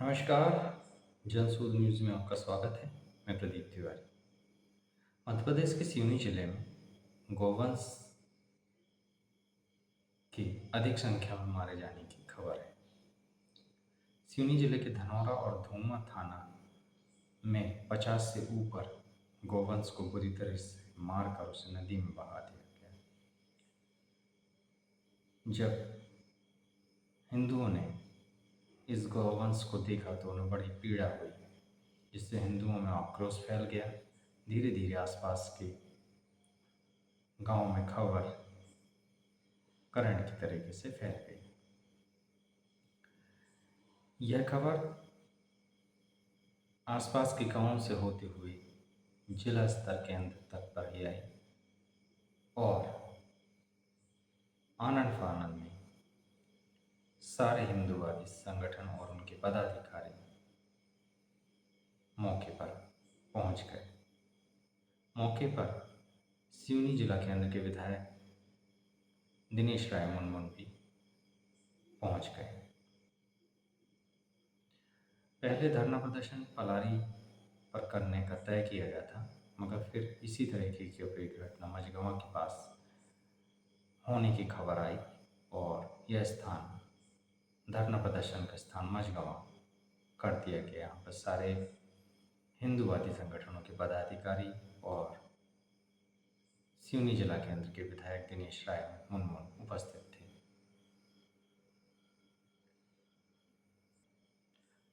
नमस्कार। जनसूद न्यूज़ में आपका स्वागत है। मैं प्रदीप तिवारी। मध्य प्रदेश के सिवनी जिले में गौवंश की अधिक संख्या में मारे जाने की खबर है। सिवनी जिले के धनौरा और धूमा थाना में 50 से ऊपर गौवंश को बुरी तरह से मारकर उसे नदी में बहा दिया गया। जब हिंदुओं ने इस गौवंश को देखा तो उन्हें बड़ी पीड़ा हुई, जिससे हिंदुओं में आक्रोश फैल गया। धीरे धीरे आसपास के गांव में खबर करंट की तरीके से फैल गई। यह खबर आसपास के गांवों से होते हुए जिला स्तर केंद्र तक पर ही आई और आनंद फानन में सारे हिंदूवादी संगठन और उनके पदाधिकारी मौके पर पहुंच गए। मौके पर सिवनी जिला केंद्र के विधायक दिनेश राय मुनमुन भी पहुंच गए। पहले धरना प्रदर्शन पलारी पर करने का तय किया गया था, मगर फिर इसी तरीके की एक घटना मझगवां के पास होने की खबर आई और यह स्थान धरना प्रदर्शन का स्थान मझगवां कर दिया गया। यहाँ पर सारे हिंदूवादी संगठनों के पदाधिकारी और सिवनी जिला केंद्र के विधायक दिनेश राय मुनमुन उपस्थित थे।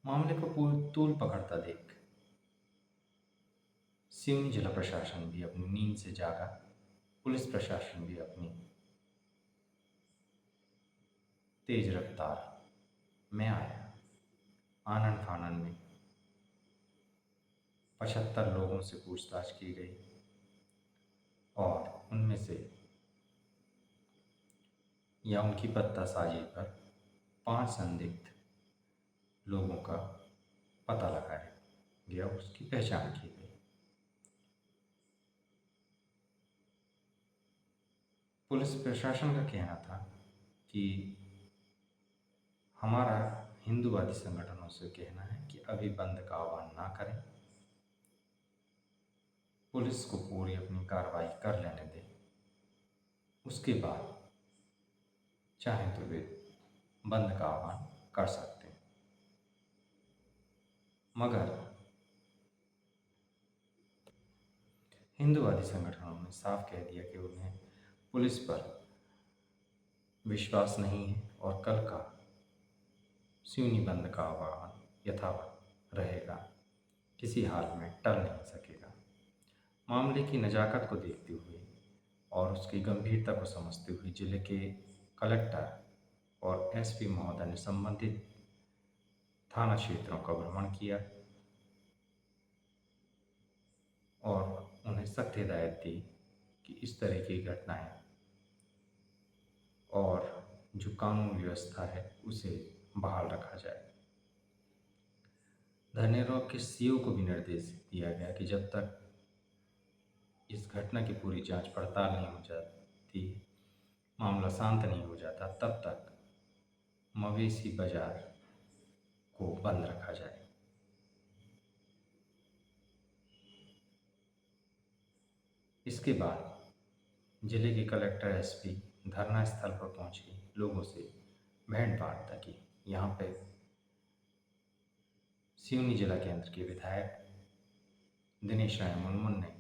मामले को तूल पकड़ता देख सिवनी जिला प्रशासन भी अपनी नींद से जागा। पुलिस प्रशासन भी अपनी तेज रफ्तार में आया। आनन फानन में 75 लोगों से पूछताछ की गई और उनमें से या उनकी पत्तासाजी पर 5 संदिग्ध लोगों का पता लगाया गया, उसकी पहचान की गई। पुलिस प्रशासन का कहना था कि हमारा हिंदूवादी संगठनों से कहना है कि अभी बंद का आह्वान ना करें, पुलिस को पूरी अपनी कार्रवाई कर लेने दें, उसके बाद चाहे तो वे बंद का आह्वान कर सकते हैं। मगर हिंदूवादी संगठनों ने साफ कह दिया कि उन्हें पुलिस पर विश्वास नहीं है और कल का सिवनी बंद का आह्वान यथावत रहेगा, किसी हाल में टल नहीं सकेगा। मामले की नज़ाकत को देखते हुए और उसकी गंभीरता को समझते हुए जिले के कलेक्टर और एसपी महोदय ने संबंधित थाना क्षेत्रों का भ्रमण किया और उन्हें सख्त हिदायत दी कि इस तरह की घटनाएं और जो कानून व्यवस्था है उसे बहाल रखा जाए। धनेरों के सीओ को भी निर्देश दिया गया कि जब तक इस घटना की पूरी जांच पड़ताल नहीं हो जाती, मामला शांत नहीं हो जाता, तब तक मवेशी बाजार को बंद रखा जाए। इसके बाद जिले के कलेक्टर एसपी धरना स्थल पर पहुंचे, लोगों से भेंट वार्ता की। यहाँ पे सिवनी जिला केंद्र के विधायक दिनेश राय मुनमुन ने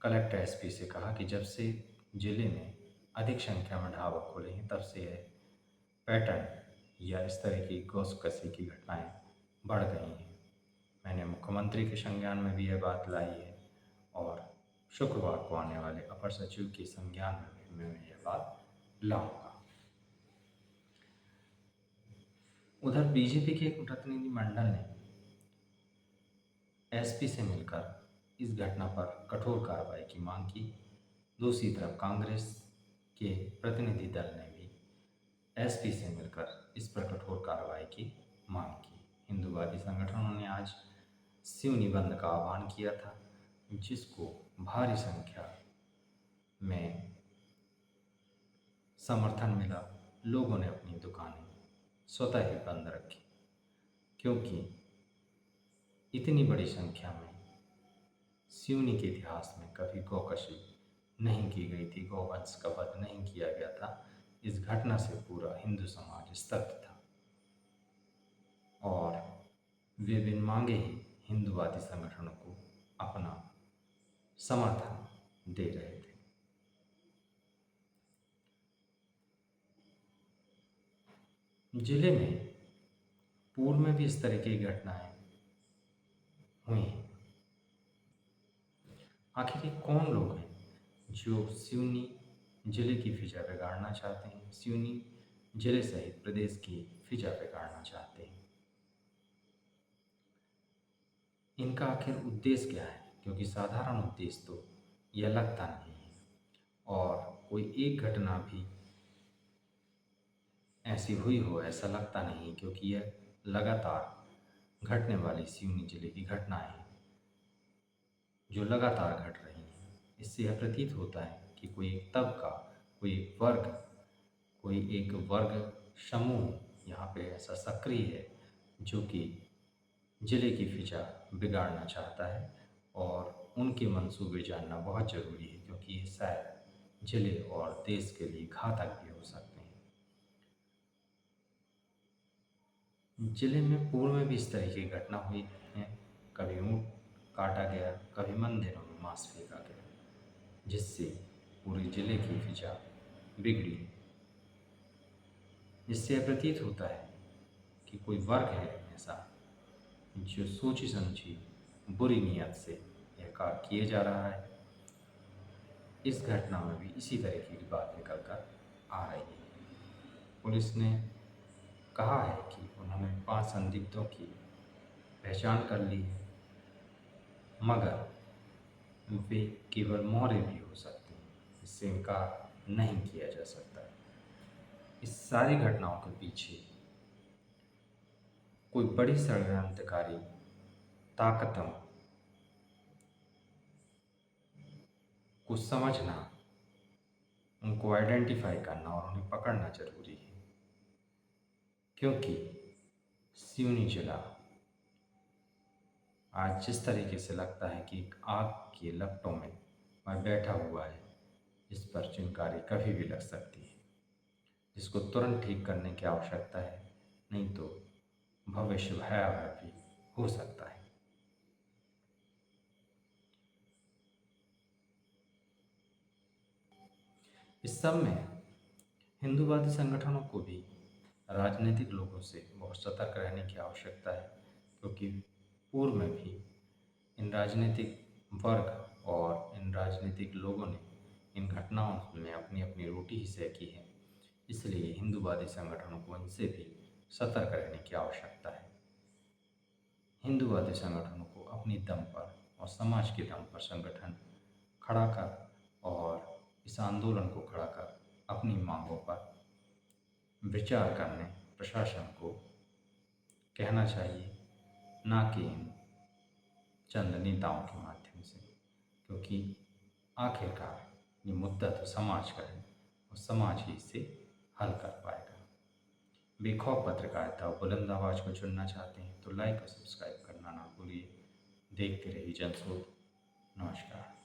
कलेक्टर एसपी से कहा कि जब से जिले में अधिक संख्या में ढाबा खुले हैं, तब से यह पैटर्न या इस तरह की घूसखोरी की घटनाएं बढ़ गई हैं। मैंने मुख्यमंत्री के संज्ञान में भी यह बात लाई है और शुक्रवार को आने वाले अपर सचिव के संज्ञान में भी मैं यह बात लाऊंगा। उधर बीजेपी के एक प्रतिनिधिमंडल ने एसपी से मिलकर इस घटना पर कठोर कार्रवाई की मांग की। दूसरी तरफ कांग्रेस के प्रतिनिधि दल ने भी एसपी से मिलकर इस पर कठोर कार्रवाई की मांग की। हिंदूवादी संगठनों ने आज सिवनी बंद का आह्वान किया था, जिसको भारी संख्या में समर्थन मिला। लोगों ने अपनी दुकानें स्वतः ही बंद रखी, क्योंकि इतनी बड़ी संख्या में सिवनी के इतिहास में कभी गौकशी नहीं की गई थी, गौवंश का वध नहीं किया गया था। इस घटना से पूरा हिंदू समाज स्तब्ध था और वे बिन मांगे ही हिंदूवादी संगठनों को अपना समर्थन दे रहे थे। जिले में पूर्व में भी इस तरह की घटनाएं हुई हैं। आखिर ये कौन लोग हैं जो सिवनी जिले की फिजा बिगाड़ना चाहते हैं, सिवनी जिले सहित प्रदेश की फिजा बिगाड़ना चाहते हैं? इनका आखिर उद्देश्य क्या है? क्योंकि साधारण उद्देश्य तो यह लगता नहीं है और कोई एक घटना भी ऐसी हुई हो ऐसा लगता नहीं, क्योंकि यह लगातार घटने वाली सिवनी जिले की घटनाएं हैं जो लगातार घट रही हैं। इससे यह प्रतीत होता है कि कोई एक तबका, कोई एक वर्ग, कोई एक वर्ग समूह यहाँ पे ऐसा सक्रिय है जो कि जिले की फिजा बिगाड़ना चाहता है और उनके मंसूबे जानना बहुत ज़रूरी है, क्योंकि ये शायद जिले और देश के लिए घातक भी हो सकते हैं। जिले में पूर्व में भी इस तरह की घटना हुई है। कभी ऊँट काटा गया, कभी मंदिरों में मांस फेंका गया, जिससे पूरे जिले की फिजा बिगड़ी, जिससे यह प्रतीत होता है कि कोई वर्ग है ऐसा जो सोची समझी बुरी नीयत से यह कार्य किए जा रहा है। इस घटना में भी इसी तरह की बात निकल कर आ रही है। पुलिस ने कहा है कि उन्होंने 5 संदिग्धों की पहचान कर ली है, मगर वे केवल मोहरे भी हो सकते हैं, इससे इनकार नहीं किया जा सकता। इस सारी घटनाओं के पीछे कोई बड़ी षड्यंत्रकारी ताकतों को समझना, उनको आइडेंटिफाई करना और उन्हें पकड़ना जरूरी है, क्योंकि सिवनी जिला आज जिस तरीके से लगता है कि एक आग के लपटों में वह बैठा हुआ है, जिस पर चिंगारी कभी भी लग सकती है, जिसको तुरंत ठीक करने की आवश्यकता है, नहीं तो भविष्य भयावह भी हो सकता है। इस सब में हिंदूवादी संगठनों को भी राजनीतिक लोगों से बहुत सतर्क रहने की आवश्यकता है, क्योंकि पूर्व में भी इन राजनीतिक वर्ग और इन राजनीतिक लोगों ने इन घटनाओं में अपनी अपनी रोटी ही सेकी है। इसलिए हिंदूवादी संगठनों को इनसे भी सतर्क रहने की आवश्यकता है। हिंदूवादी संगठनों को अपनी दम पर और समाज के दम पर संगठन खड़ा कर और इस आंदोलन को खड़ा कर अपनी मांगों पर विचार करने प्रशासन को कहना चाहिए, ना कि इन चंद नेताओं के माध्यम से, क्योंकि आखिरकार ये मुद्दा तो समाज का है और समाज ही इसे हल कर पाएगा। बेखौफ पत्रकारिता और बुलंद आवाज़ को चुनना चाहते हैं तो लाइक और सब्सक्राइब करना ना भूलिए। देखते रहिए जनस्रोत। नमस्कार।